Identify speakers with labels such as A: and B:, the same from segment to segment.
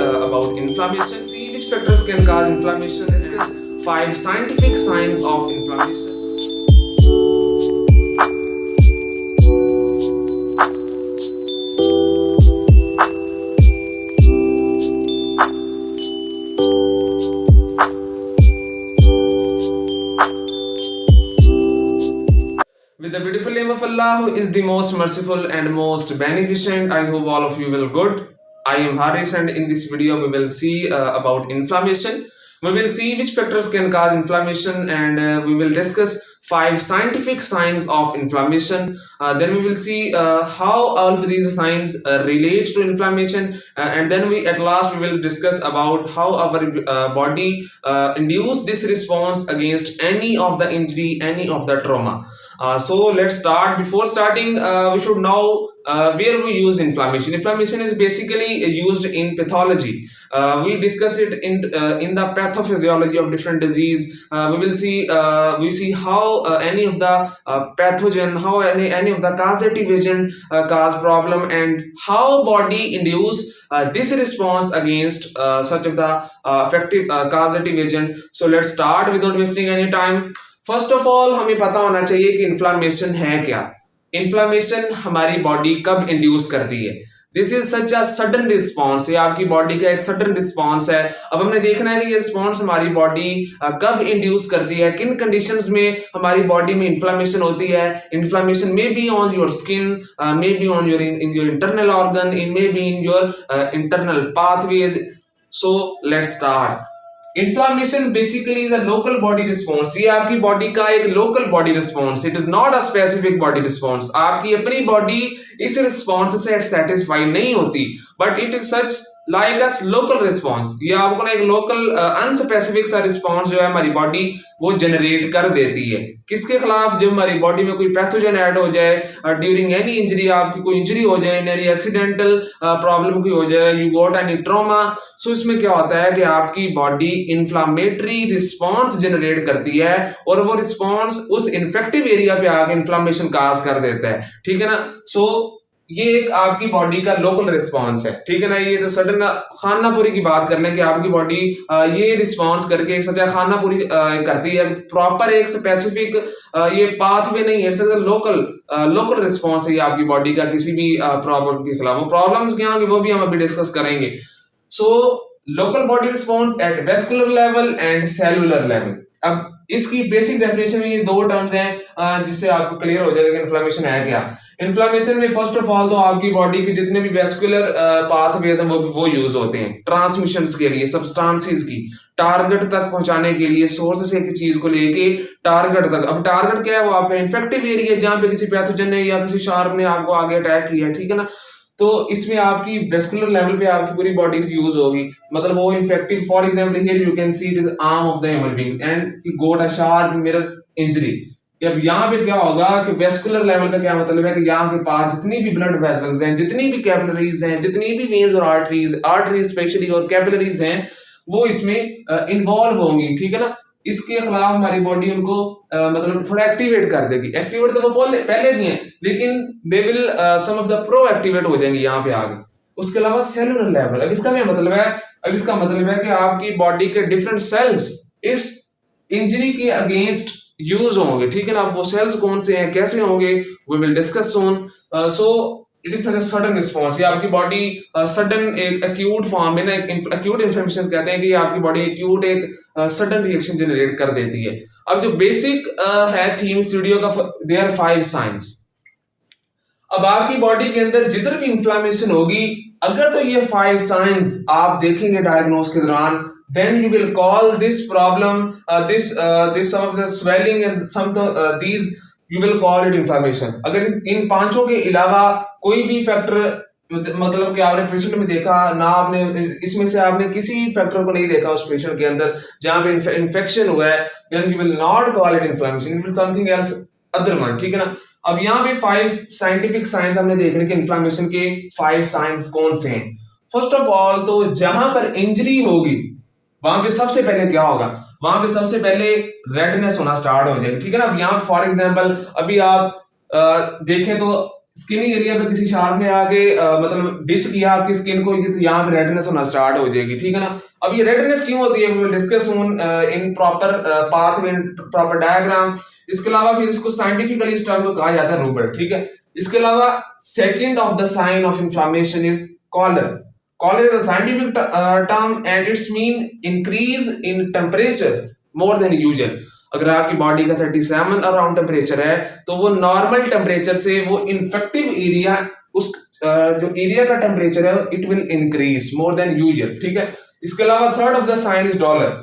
A: about inflammation, see which factors can cause inflammation, discuss 5 scientific signs of inflammation. With the beautiful name of Allah, who is the most merciful and most beneficent, I hope all of you will good. I am Haris, and in this video we will see about inflammation. We will see which factors can cause inflammation, and we will discuss 5 scientific signs of inflammation. Then we will see how all of these signs relate to inflammation, and then at last we will discuss about how our body induce this response against any of the injury, any of the trauma. So let's start. Before starting, we should know where we use inflammation. Inflammation is basically used in pathology. We discuss it in the pathophysiology of different disease. We see how any of the pathogen, how any of the causative agent cause problem, and how body induce this response against such of the effective causative agent. So let's start without wasting any time. First of all हमें पता होना चाहिए कि inflammation है क्या. Inflammation हमारी body कब induce करती है. This is such a sudden response. ये आपकी बॉडी का एक सडन रिस्पॉन्स है. अब हमने देखना है कि ये रिस्पॉन्स हमारी बॉडी कब इंड्यूस करती है, किन कंडीशंस में हमारी बॉडी में इन्फ्लामेशन होती है. Inflammation may be on your skin, may be on your in your internal organ, in may be in your internal pathways. So let's start. Inflammation basically is a local body response. ये आपकी body का एक local body response. It is not a specific body response. आपकी अपनी body इस response से satisfy नहीं होती, but it is such like a local response. ये आपको ना एक लोकल अनस्पेसिफिक सा रिस्पॉन्स जो है हमारी बॉडी वो जनरेट कर देती है. किसके खिलाफ? जब हमारी बॉडी में कोई पैथोजन ऐड हो जाए, ड्यूरिंग एनी इंजरी, आपकी कोई इंजरी हो जाए, एनी एक्सीडेंटल प्रॉब्लम की हो जाए, यू गॉट एनी ट्रॉमा. सो इसमें क्या होता है कि आपकी बॉडी इन्फ्लामेटरी रिस्पॉन्स जनरेट करती है, और वो रिस्पॉन्स उस इन्फेक्टिव एरिया पे आके इन्फ्लामेशन काज कर देता है. ठीक है ना. सो ये एक आपकी बॉडी का लोकल रिस्पॉन्स है. ठीक है ना. ये जो सडन खानापुरी की बात करने की आपकी बॉडी ये रिस्पॉन्स करके एक सच्चा खानापुरी करती है. प्रॉपर एक स्पेसिफिक ये पाथवे नहीं है, लोकल रिस्पॉन्स है ये आपकी बॉडी का किसी भी प्रॉब्लम के खिलाफ. वो प्रॉब्लम्स क्या होंगी वो भी हम अभी डिस्कस करेंगे. So local body response at vascular level and cellular level. अब इसकी बेसिक डेफिनेशन में ये 2 टर्म्स हैं जिससे आपको क्लियर हो जाएगा कि इन्फ्लेमेशन है क्या. इन्फ्लेमेशन में फर्स्ट ऑफ ऑल तो आपकी बॉडी के जितने भी वेस्कुलर पाथवेज हैं वो यूज होते हैं ट्रांसमिशंस के लिए, सब्सटेंसेस की टारगेट तक पहुंचाने के लिए, सोर्स से एक चीज को लेके टारगेट तक. अब टारगेट क्या है? वो आपका इन्फेक्टिव एरिया जहाँ पे किसी पैथोजन ने या किसी शार्प ने आपको आगे अटैक किया. ठीक है ना. तो इसमें आपकी वेस्कुलर लेवल पे आपकी पूरी बॉडी यूज होगी. मतलब वो infective, for example here you can see it is arm of the human being and he got a sharp mirror injury. अब यहाँ पे क्या होगा कि वेस्कुलर लेवल का क्या मतलब है कि यहाँ के पास जितनी भी ब्लड वेसल्स हैं, जितनी भी कैपिलरीज हैं, जितनी भी वेन्स और आर्टरीज स्पेशली और कैपिलरीज हैं, वो इसमें इन्वॉल्व होंगी. ठीक है ना. इसके खिलाफ हमारी बॉडी उनको मतलब थोड़ा एक्टिवेट कर देगी. एक्टिवेट तो वो पहले भी है, लेकिन they will some of the pro activate हो जाएंगे यहाँ पे आगे. उसके अलावा सेलुलर लेवल. अब इसका क्या मतलब है? अब इसका मतलब है कि आपकी बॉडी के डिफरेंट सेल्स इस इंजरी के अगेंस्ट यूज होंगे. ठीक है ना. अब वो सेल्स कौन से हैं, कैसे होंगे, we will discuss soon. So it is such sudden response. ये आपकी बॉडी सडन एक एक्यूट फॉर्म में ना, एक्यूट इन्फ्लेमेशन कहते हैं कि आपकी बॉडी एक्यूट एक सडन रिएक्शन जनरेट कर देती है. अब जो बेसिक है थीम इस वीडियो का, देयर आर 5 साइंस. अब आपकी बॉडी के अंदर जिधर भी इन्फ्लेमेशन होगी, अगर तो ये 5 साइंस आप देखेंगे डायग्नोस के दौरान, then you will call this problem this some of the swelling and some these you will call it inflammation. अगर इन 5 के अलावा कोई भी फैक्टर मतलब कि आपने पेशेंट में देखा ना, आपने इसमें से आपने किसी फैक्टर को नहीं देखा उस पेशेंट के अंदर जहां पे इन्फेक्शन हुआ है, then you will not call it inflammation, it will something else other one. ठीक है ना. अब यहाँ पे 5 साइंटिफिक साइंस हमने देखने के इन्फ्लेमेशन के 5 साइंस कौन से हैं. फर्स्ट ऑफ ऑल तो जहां पर इंजरी होगी वहां पे सबसे पहले क्या होगा? वहां पे सबसे पहले रेडनेस होना स्टार्ट हो जाएगी. ठीक है ना. अब यहाँ फॉर एग्जांपल अभी आप देखें तो स्किनी एरिया पे किसी शार्प ने आके मतलब डिच किया आपकी स्किन को, तो यहाँ पे रेडनेस होना स्टार्ट हो जाएगी, ठीक है ना। अब ये रेडनेस क्यों होती है, we will discuss in proper path in proper diagram. इसके अलावा फिर इसको साइंटिफिकली इस टर्म को कहा जाता है रूबर, ठीक है। इसके अलावा second of the sign of inflammation is calor. Calor is a scientific term and it's mean increase in temperature more than usual. अगर आपकी बॉडी का 37 अराउंड टेम्परेचर है तो वो नॉर्मल टेम्परेचर से वो इन्फेक्टिव एरिया, उस जो एरिया का टेम्परेचर है it will increase more than usual, ठीक है। इसके अलावा third of the sign is dolor,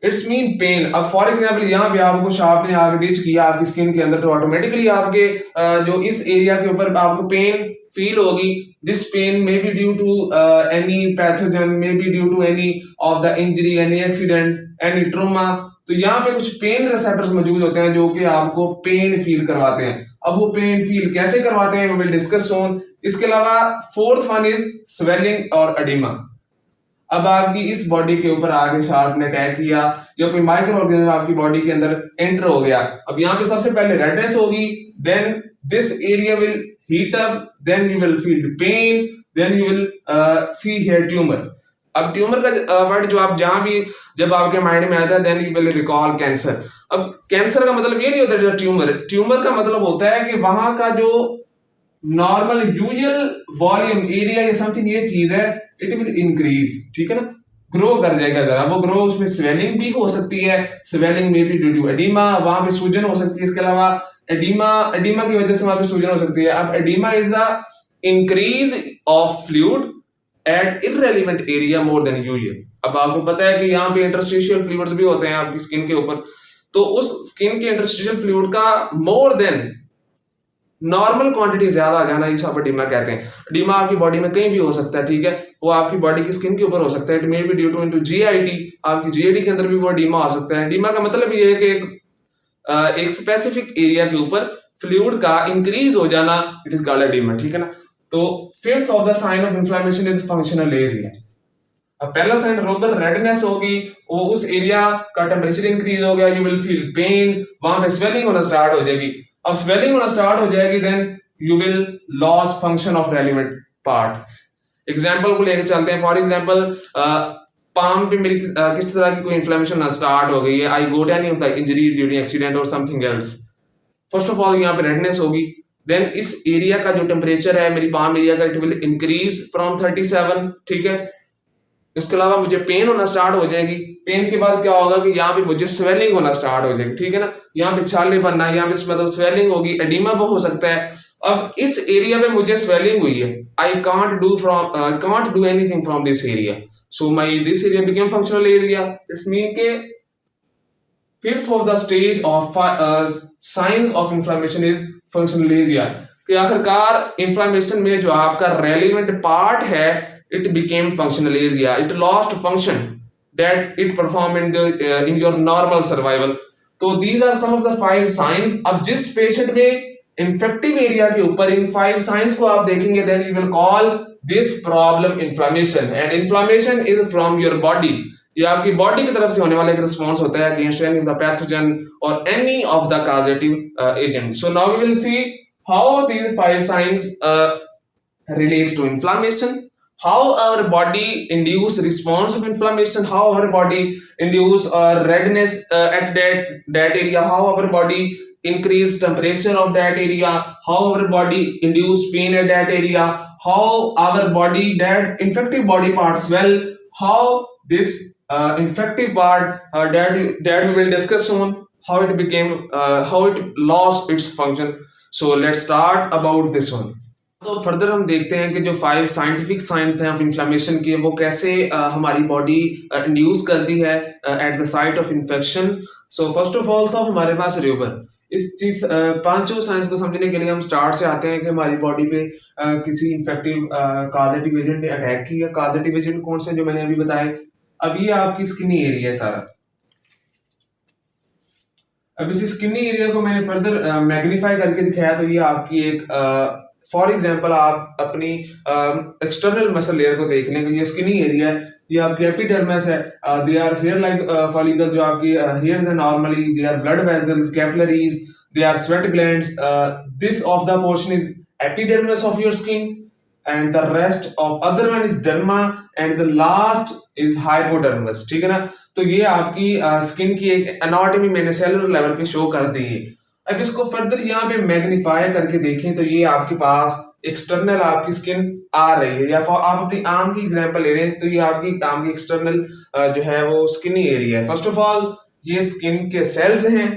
A: it's mean pain. अब फॉर एग्जाम्पल यहाँ पे आपको शार्प ने आगे डिच किया आपकी स्किन के अंदर, तो ऑटोमेटिकली आपके जो इस एरिया के ऊपर आपको पेन फील होगी। This pain may be due to any pathogen, may be due to any of the injury, any accident, any trauma. तो यहाँ पे कुछ पेन रिसेप्टर्स मौजूद होते हैं जो कि आपको पेन फील करवाते हैं। अब वो पेन फील कैसे करवाते हैं, वी विल डिस्कस सोन। इसके अलावा फोर्थ वन इज स्वेलिंग और एडिमा। अब आपकी इस बॉडी के ऊपर आगे शार्प ने अटैक किया या कोई माइक्रो ऑर्गेनिज्म आपकी बॉडी के अंदर एंटर हो गया। अब यहाँ पे सबसे पहले रेडनेस होगी, then this area will heat up, then you will feel pain, then you will see here tumour. अब ट्यूमर का वर्ड जो आप जहां भी जब आपके माइंड में आता है then you will recall cancer. अब कैंसर का मतलब ये नहीं होता जो ट्यूमर, ट्यूमर का मतलब होता है कि वहां का जो नॉर्मल यूजुअल वॉल्यूम एरिया या समथिंग ये चीज है इट विल इंक्रीज, ठीक है ना, ग्रो कर जाएगा जरा वो ग्रो। उसमें स्वेलिंग भी हो सकती है, स्वेलिंग में भी ड्यू टू एडिमा, वहां पे सूजन हो सकती है। इसके अलावा एडिमा की वजह से वहां पे सूजन हो सकती है। अब oedema is the increase of fluid at irrelevant area more than usual. अब आपको पता है कि यहाँ पे इंटरस्टिशियल फ्लूइड्स भी होते हैं आपकी स्किन के ऊपर, तो उस स्किन के इंटरस्टिशियल फ्लूइड का मोर देन नॉर्मल क्वांटिटी ज्यादा आ जाना इसे आप एडिमा कहते हैं। एडिमा आपकी बॉडी में कहीं भी हो सकता है, ठीक है, वो आपकी बॉडी की स्किन के ऊपर हो सकता है। It may be due to into GIT, आपकी जीआईटी के अंदर भी वो एडिमा हो सकता है। एडिमा का मतलब ये है कि एक स्पेसिफिक एरिया के ऊपर फ्लूइड का इंक्रीज हो जाना, इट इज कॉल्ड एडिमा, ठीक है ना। तो fifth of the sign of inflammation is functional ageing. अब पहला साइन रूबर रेडनेस होगी, वो उस एरिया का टेम्परेचर इंक्रीज हो गया, यू विल फील पेन, वहां पे स्वेलिंग होना स्टार्ट हो जाएगी। अब स्वेलिंग होना स्टार्ट हो जाएगी then you will loss function of relevant part. Example को लेके चलते हैं। फॉर एग्जांपल पाम पे मेरी किस तरह की कोई इन्फ्लेमेशन होना स्टार्ट हो गई है, I got any of the injury during accident और something else. First of all यहाँ पे रेडनेस होगी, देन इस एरिया का जो टेम्परेचर है मेरी पाम एरिया का इट विल इंक्रीज फ्रॉम 37, ठीक है। इसके अलावा मुझे पेन होना स्टार्ट हो जाएगी। पेन के बाद क्या होगा कि यहाँ पे मुझे स्वेलिंग होना स्टार्ट हो जाएगी, ठीक है ना। यहाँ पे छाले बनना, यहाँ पे मतलब स्वेलिंग होगी, एडिमा भी हो सकता है। अब इस एरिया पे मुझे स्वेलिंग हुई है, I can't do anything from this area, so my this area became functional area. It's mean के fifth of the stage of science of inflammation is functional area. कि आखिरकार इन्फ्लेमेशन में जो आपका रेलिवेंट पार्ट है it became functional area, it lost function that it performed in your normal survival. तो these are some of the 5 signs। अब जिस patient में इन्फेक्टिव एरिया के ऊपर इन 5 साइंस को आप देखेंगे then you will call this problem inflammation, and inflammation is from your body। ये आपकी बॉडी की तरफ से होने वाला एक रिस्पॉन्स होता है against any of the pathogen or any of the causative agent। So now we will see how these 5 signs relate to inflammation, how our body induce response of inflammation, how our body induce redness at that area, how our body increase temperature of that area, how our body induce pain at that area, how our body that infective body parts swell, how this infective part that we will discuss soon, how it became how it lost its function। So let's start about this one। तो further हम देखते हैं कि जो 5 scientific science हैं of inflammation की वो कैसे हमारी बॉडी इंड्यूस करती है at the site of infection. So first of all तो हमारे पास रूबर, इस चीज 5 साइंस को समझने के लिए हम स्टार्ट से आते हैं कि हमारी बॉडी पे किसी इन्फेक्टिव कॉजेटिव एजेंट ने अटैक किया। कॉजेटिव एजेंट कौन से जो मैंने अभी बताए। अब ये आपकी स्किनी एरिया है सारा। अब इस स्किनी एरिया को मैंने फर्दर मैग्नीफाई करके दिखाया, तो ये आपकी एक फॉर एग्जाम्पल आप अपनी एक्सटर्नल मसल लेयर को देख लें, ये स्किनी एरिया है, ये आपकी एपिडर्मिस है, they are hair like follicle, जो आपकी हेयर्स है normally, they are blood vessels, capillaries, they are sweat glands, this of the portion is epidermis of your skin, and the rest of other one is derma, and the last is hypodermis. ठीक है ना? तो ये आपकी skin की एक anatomy मैंने cellular level पे शो कर दी है। अब इसको फर्दर यहाँ पे मैग्नीफाई करके देखें तो ये आपके पास एक्सटर्नल आपकी स्किन आ रही है, या आप अपनी आर्म की एग्जांपल ले रहे हैं तो ये आपकी आर्म की एक्सटर्नल जो है वो स्किनी एरिया है। फर्स्ट ऑफ ऑल ये स्किन के सेल्स हैं,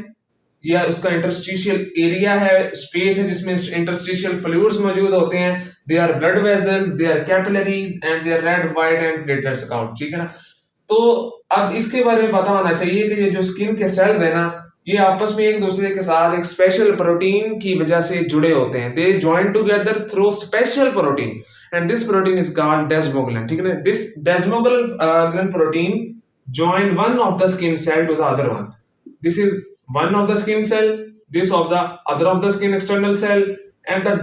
A: या उसका इंटरस्टिशियल एरिया है, स्पेस है जिसमें इंटरस्टिशियल फ्लूइड्स मौजूद होते हैं। They are blood vessels, they are capillaries and they are red, white and platelets account. ठीक है ना? तो अब इसके बारे में पता होना चाहिए कि ये जो स्किन के सेल्स है ना, ये आपस में एक दूसरे के साथ एक स्पेशल प्रोटीन की वजह से जुड़े होते हैं। They join together through special protein and this protein is called desmoglein. ठीक है ना? This desmoglein protein join one of the skin cell to the other one. This is one of the skin cell, this of the other of the skin external cell, and the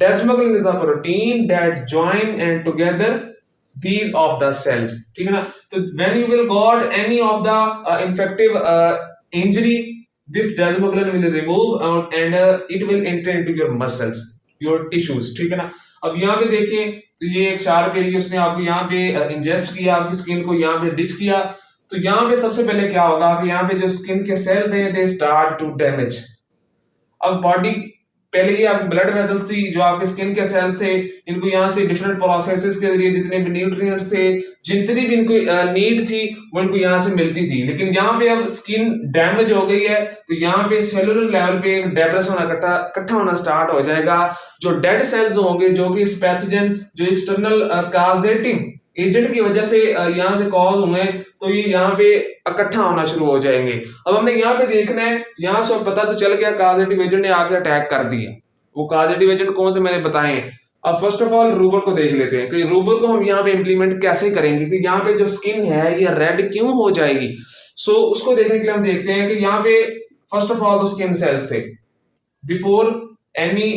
A: desmoglin is the protein that join and together these of the cells. ठीक है ना? तो when you will got any of the infective injury, this desmoglin will remove out and it will enter into your muscles, your tissues. ठीक है ना? अब यहाँ पे देखें तो ये एक शार्प एरिया उसने आपको यहाँ पे इंजेस्ट किया, आपकी स्किन को यहाँ पे डिच किया। तो यहाँ पे सबसे पहले क्या होगा कि यहाँ पे जो स्किन के सेल्स हैं दे स्टार्ट टू डैमेज। अब बॉडी पहले ये आपकी ब्लड वेसल्स थी, जो आपके स्किन के सेल्स थे, इनको यहाँ से डिफरेंट प्रोसेसेस के जरिए जितने भी न्यूट्रिएंट्स थे, जितनी भी इनको नीड थी वो इनको यहाँ से मिलती थी। लेकिन यहाँ पे अब स्किन डैमेज हो गई है तो यहाँ पे सेलुलर लेवल पे डेब्रिस होना इकट्ठा होना स्टार्ट हो जाएगा। जो डेड सेल्स होंगे, जो कि इस पैथोजन जो एक्सटर्नल कॉजेटिव एजेंट की वजह से यहाँ से कॉज हुए, तो ये यहाँ पे इकट्ठा होना शुरू हो जाएंगे। अब हमने यहाँ पे देखना है, यहाँ से पता तो चल गया कॉजेटिव एजेंट ने आके अटैक कर दिया। वो कॉजेटिव एजेंट कौन से मैंने बताए हैं। अब फर्स्ट ऑफ ऑल रूबर को देख लेते हैं कि रूबर को हम यहाँ पे इम्प्लीमेंट कैसे करेंगे कि यहाँ पे जो स्किन है ये रेड क्यों हो जाएगी। सो उसको देखने के लिए हम देखते हैं कि यहाँ पे फर्स्ट ऑफ ऑल तो स्किन सेल्स थे बिफोर एनी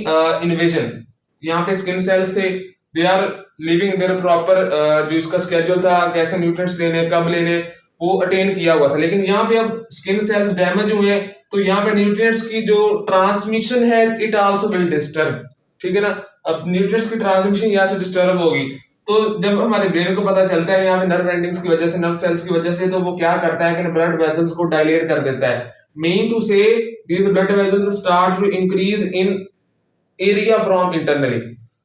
A: इन्वेजन। यहाँ पे स्किन सेल्स थे, they are living there proper, जो इसका स्केड्यूल था कैसे न्यूट्रिएंट्स लेने कब लेने वो अटेन किया हुआ था। लेकिन यहाँ पे अब स्किन सेल्स डैमेज हुए तो यहाँ पे न्यूट्रिएंट्स की जो ट्रांसमिशन है इट आल्सो विल डिस्टर्ब। ठीक है ना? अब न्यूट्रिएंट्स की ट्रांसमिशन यहाँ से डिस्टर्ब होगी तो जब हमारे ब्रेन को पता चलता है यहाँ पे नर्व एंडिंग्स की वजह से, नर्व सेल्स की वजह से, तो वो क्या करता है कि ब्लड वेसल्स को डायलेट कर देता है। Mean to say these blood vessels start to increase in area from internally.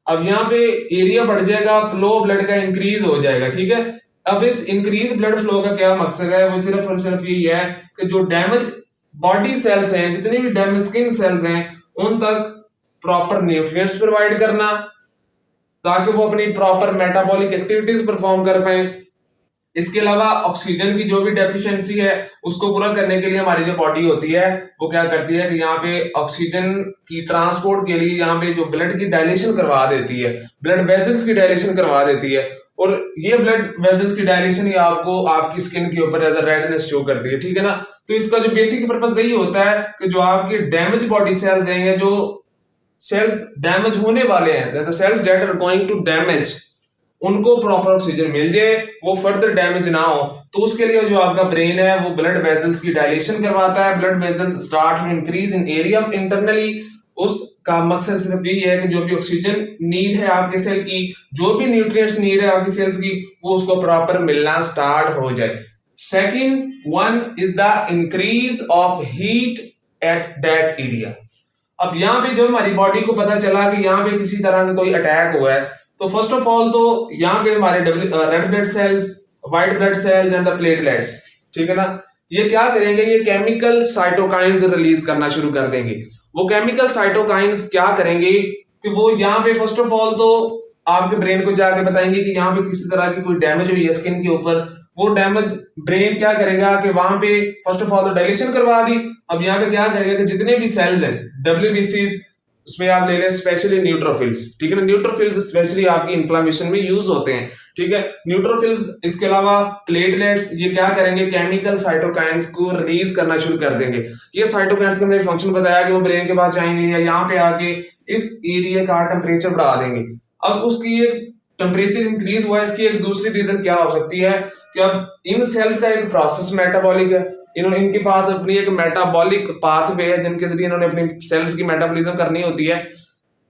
A: अब यहाँ पे एरिया बढ़ जाएगा, फ्लो ब्लड का इंक्रीज हो जाएगा। ठीक है? अब इस इंक्रीज ब्लड फ्लो का क्या मकसद है, वो सिर्फ और सिर्फ यही है कि जो डैमेज बॉडी सेल्स हैं, जितने भी डैमेज स्किन सेल्स हैं, उन तक प्रॉपर न्यूट्रिएंट्स प्रोवाइड करना ताकि वो अपनी प्रॉपर मेटाबॉलिक एक्टिविटीज परफॉर्म कर पाए। इसके अलावा ऑक्सीजन की जो भी डेफिशिएंसी है उसको पूरा करने के लिए हमारी जो बॉडी होती है वो क्या करती है कि यहाँ पे ऑक्सीजन की ट्रांसपोर्ट के लिए यहाँ पे जो ब्लड की डायलेशन करवा देती है, ब्लड वेसल्स की डायलेशन करवा देती है, और ये ब्लड वेसल्स की डायलेशन ही आपको आपकी स्किन के ऊपर एज अ रेडनेस शो करती है। ठीक है ना? तो इसका जो बेसिक पर्पस यही होता है कि जो आपके डैमेज बॉडी सेल्स हैं, जो सेल्स डैमेज होने वाले हैं, the cells that are going to damage, उनको प्रॉपर ऑक्सीजन मिल जाए, वो फर्दर डैमेज ना हो। तो उसके लिए जो आपका ब्रेन है वो ब्लड वेसल्स की डायलेशन करवाता है। Blood vessels start to increase in area internally. उसका मकसद सिर्फ यही है कि जो भी ऑक्सीजन नीड है आपके सेल की, जो भी न्यूट्रिएंट्स नीड है आपकी सेल्स की, वो उसको प्रॉपर मिलना स्टार्ट हो जाए। Second one is the increase of heat at that area. अब यहाँ पे जब हमारी बॉडी को पता चला कि यहाँ पे किसी तरह का कोई अटैक हुआ है, तो फर्स्ट ऑफ ऑल तो यहाँ पे हमारे red blood cells, white blood cells and the platelets, ठीक है ना, ये क्या करेंगे, ये केमिकल साइटोकाइन्स रिलीज करना शुरू कर देंगे। वो केमिकल साइटोकाइन्स क्या करेंगे कि वो यहाँ पे फर्स्ट ऑफ ऑल तो आपके ब्रेन को जाके बताएंगे कि यहाँ पे किसी तरह की कोई डैमेज हुई है स्किन के ऊपर। वो डैमेज ब्रेन क्या करेगा कि वहां पे फर्स्ट ऑफ ऑल तो डायलेशन करवा दी। अब यहाँ पे क्या करेगा कि जितने भी सेल्स हैं WBCs, उसमें आप ले लें स्पेशली न्यूट्रोफिल्स, ठीक है ना। न्यूट्रोफिल्स स्पेशली आपकी इन्फ्लेमेशन में यूज होते हैं, ठीक है। न्यूट्रोफिल्स, इसके अलावा प्लेटलेट्स, ये क्या करेंगे, केमिकल साइटोकाइन्स को रिलीज करना शुरू कर देंगे। ये साइटोकाइन्स का मैंने फंक्शन बताया कि वो ब्रेन के पास जाएंगे या यहाँ पे आके इस एरिया का टेम्परेचर बढ़ा देंगे। अब उसकी एक टेम्परेचर इंक्रीज हुआ, इसकी एक दूसरी रीजन क्या हो सकती है कि अब इन सेल्स का एक प्रोसेस मेटाबॉलिक है, इनके पास अपनी एक मेटाबॉलिक पाथवे है जिनके जरिए इन्होंने अपनी सेल्स की मेटाबॉलिज्म करनी होती है।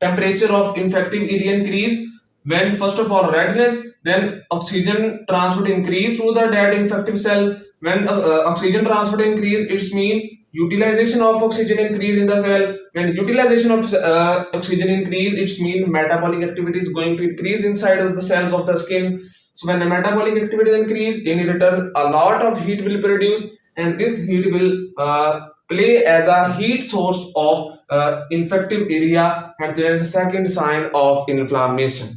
A: temperature of infective area increase, when first of all redness, then oxygen transport increase to the dead infective cells. When oxygen transport increase, it's mean utilization of oxygen increase in the cell. When utilization of oxygen increase, it's mean metabolic activity is going to increase inside of the cells of the skin. So when the metabolic activity increase, in return a lot of heat will produce, and this heat will play as a heat source of infective area, and there is a second sign of inflammation.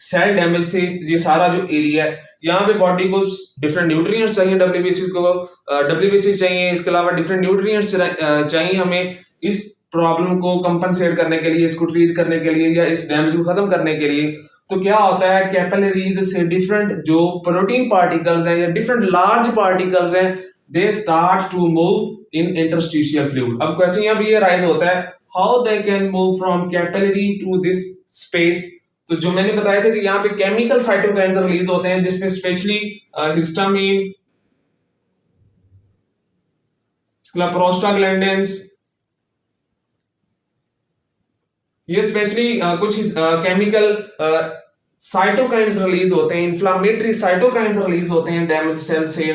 A: Cell damage थे, ये सारा जो area है, यहाँ पे body को different nutrients चाहिए, WBC चाहिए, इसके अलावा डिफरेंट न्यूट्रिएंट्स चाहिए हमें इस प्रॉब्लम को कंपनसेट करने के लिए, इसको ट्रीट करने के लिए या इस डैमेज को खत्म करने के लिए। तो क्या होता है, कैपिलरीज से डिफरेंट जो प्रोटीन पार्टिकल्स हैं या डिफरेंट लार्ज पार्टिकल्स हैं, they start to move in interstitial fluid. अब क्वेश्चन यहाँ भी ये राइज होता है, how they can move from capillary to this space. तो जो मैंने बताया था कि यहाँ पे केमिकल साइटोकाइन्स रिलीज होते हैं, जिसमें स्पेशली हिस्टामिन, प्रोस्टाग्लैंडिन्स, ये स्पेशली कुछ केमिकल साइटोकाइन्स रिलीज होते हैं, इन्फ्लामेटरी साइटोकाइन्स रिलीज होते हैं डैमेज सेल से,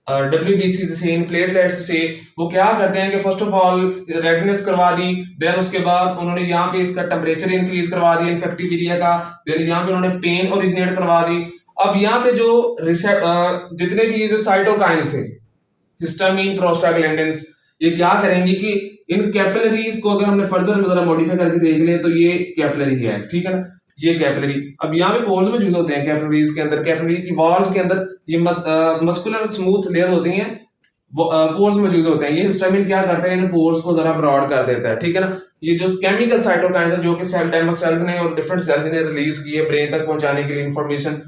A: डब्ल्यूबीसी से, प्लेटलेट्स से। वो क्या करते हैं कि फर्स्ट ऑफ ऑल रेडनेस करवा दी, देन उसके बाद उन्होंने यहाँ पे इसका टेम्परेचर इंक्रीज करवा दिया इन्फेक्टिव एरिया का, देन यहाँ पे उन्होंने पेन ओरिजिनेट करवा दी। अब यहाँ पे जो जितने भी जो साइटोकाइन्स थे, हिस्टामिन, प्रोस्टाग्लैंडिन्स, ये क्या करेंगे कि इन कैपिलरीज को अगर हमने फर्दर जरा मॉडिफाई करके देख ले तो ये कैपिलरी है, ठीक है ना, ये कैपिलरी। अब यहाँ पे पोर्स मौजूद होते हैं कैपिलरीज के अंदर, कैपिलरी की वॉल्स के अंदर ये मस्कुलर स्मूथ लेयर होती हैं, पोर्स मौजूद होते हैं। ये हिस्टामिन क्या करते हैं, इन पोर्स को जरा ब्रॉड कर देता है, ठीक है ना। ये जो केमिकल साइटोकाइन्स है जो कि सेल डैमेज सेल्स ने और डिफरेंट सेल्स ने रिलीज किए ब्रेन तक पहुंचाने के लिए इंफॉर्मेशन,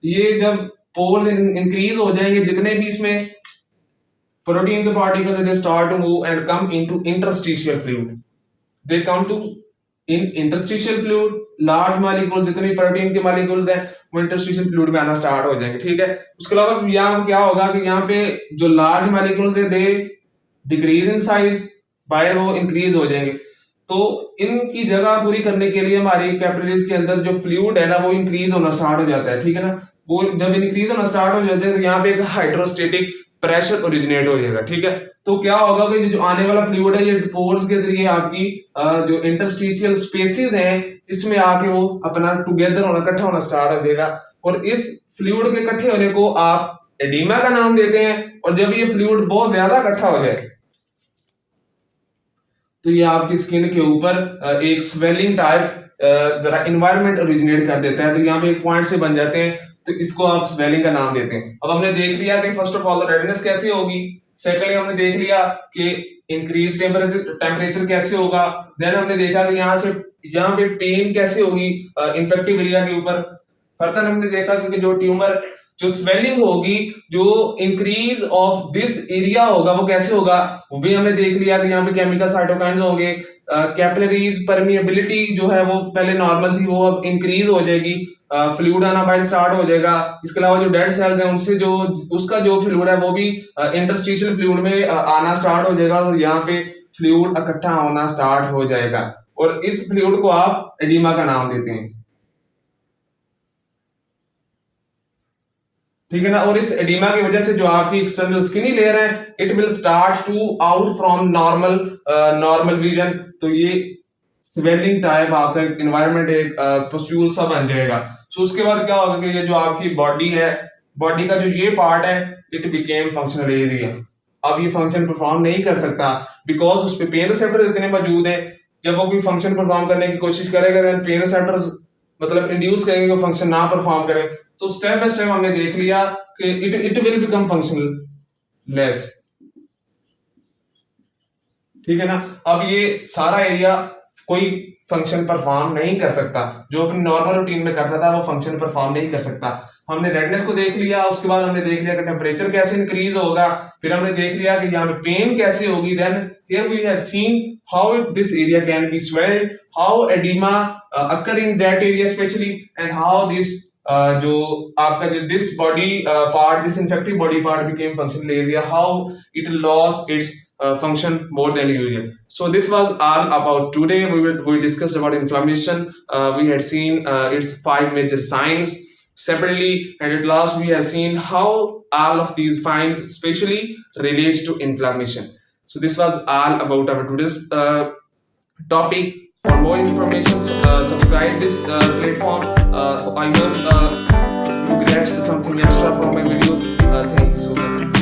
A: ये जब पोर्स इंक्रीज हो जाएंगे, जितने भी इसमें प्रोटीन के particles, they start to move and come into interstitial fluid. They come to in interstitial fluid, large molecules, जितने भी प्रोटीन के molecules हैं वो interstitial fluid में आना स्टार्ट हो जाएंगे, ठीक है। उसके अलावा यहाँ क्या होगा कि यहाँ पे जो large molecules है they decrease in size, बाहर वो increase हो जाएंगे। तो इनकी जगह पूरी करने के लिए हमारी कैपिलरीज के अंदर जो फ्लूइड है ना वो इंक्रीज होना स्टार्ट हो जाता है, ठीक है ना। वो जब इंक्रीज होना स्टार्ट हो जाता है तो यहाँ पे एक हाइड्रोस्टेटिक प्रेशर ओरिजिनेट हो जाएगा, ठीक है। तो क्या होगा कि जो आने वाला फ्लूइड है ये पोर्स के जरिए आपकी जो इंटरस्टिशियल स्पेसेस हैं इसमें आके वो अपना टुगेदर होना, इकट्ठा होना स्टार्ट हो जाएगा, और इस फ्लूइड के इकट्ठे होने को आप एडिमा का नाम देते हैं। और जब ये फ्लूइड बहुत ज्यादा इकट्ठा हो जाए तो ये आपकी स्किन के ऊपर एक स्वेलिंग टाइप जरा इन्वायरमेंट ओरिजिनेट कर देता है, तो यहाँ पे एक पॉइंट से बन जाते हैं, तो इसको आप स्वेलिंग का नाम देते हैं। अब हमने देख लिया कि फर्स्ट ऑफ ऑल रेडनेस कैसे होगी, सेकेंडली हमने देख लिया कि इंक्रीज टेम्परेचर कैसे होगा, देन हमने देखा कि यहाँ पे पेन कैसे होगी इन्फेक्टिव एरिया के ऊपर। फर्दर हमने देखा कि जो ट्यूमर, जो स्वेलिंग होगी, जो इंक्रीज ऑफ दिस एरिया होगा वो कैसे होगा, वो भी हमने देख लिया कि यहाँ पे केमिकल साइटोकाइन्स होंगे। कैपिलरीज परमिएबिलिटी जो है वो पहले नॉर्मल थी, वो अब इंक्रीज हो जाएगी, फ्लूइड आना बाहर स्टार्ट हो जाएगा। इसके अलावा जो डेड सेल्स हैं उनसे जो उसका जो फ्लूइड है वो भी इंटरस्टिशियल फ्लूइड में आना स्टार्ट हो जाएगा, और यहाँ पे फ्लूइड इकट्ठा होना स्टार्ट हो जाएगा, और इस फ्लूइड को आप एडिमा का नाम देते हैं, ठीक है ना। और इस एडिमा की वजह से जो आपकी एक्सटर्नल स्किनी लेयर है it will start to out from normal vision. तो ये स्वेलिंग टाइप आपका एनवायरनमेंट एक पस्ट्यूल सा बन जाएगा। सो उसके बाद क्या होगा कि ये जो आपकी बॉडी है, बॉडी का जो ये पार्ट है इट बिकेम फंक्शनल एरिया। अब ये फंक्शन परफॉर्म नहीं कर सकता बिकॉज उस पे पेन रिसेप्टर्स इतने मौजूद हैं। जब वो कोई फंक्शन परफॉर्म करने की कोशिश करेगा देन पेन रिसेप्टर्स मतलब इंड्यूस करेंगे वो फंक्शन ना परफॉर्म करे। तो स्टेप बाय स्टेप हमने देख लिया कि it will become functional less, ठीक है ना। अब ये सारा एरिया कोई फंक्शन परफॉर्म नहीं कर सकता, जो अपनी नॉर्मल रूटीन में करता था वो फंक्शन परफॉर्म नहीं कर सकता। हमने रेडनेस को देख लिया, उसके बाद हमने देख लिया कि टेम्परेचर कैसे इंक्रीज होगा, फिर हमने देख लिया कि यहाँ पे पेन कैसे होगी। Then here we have seen how this area can be swelled, how oedema occur in that area specially, and how this जो आपका जो this body part, this infective body part became functional area, how it lost its function more than usual. So this was all about today. We discussed about inflammation. We had seen its 5 major signs separately, and at last we have seen how all of these signs especially relate to inflammation. So this was all about our today's topic. For more information, subscribe this platform. I hope you grasp something extra from my videos. Thank you so much.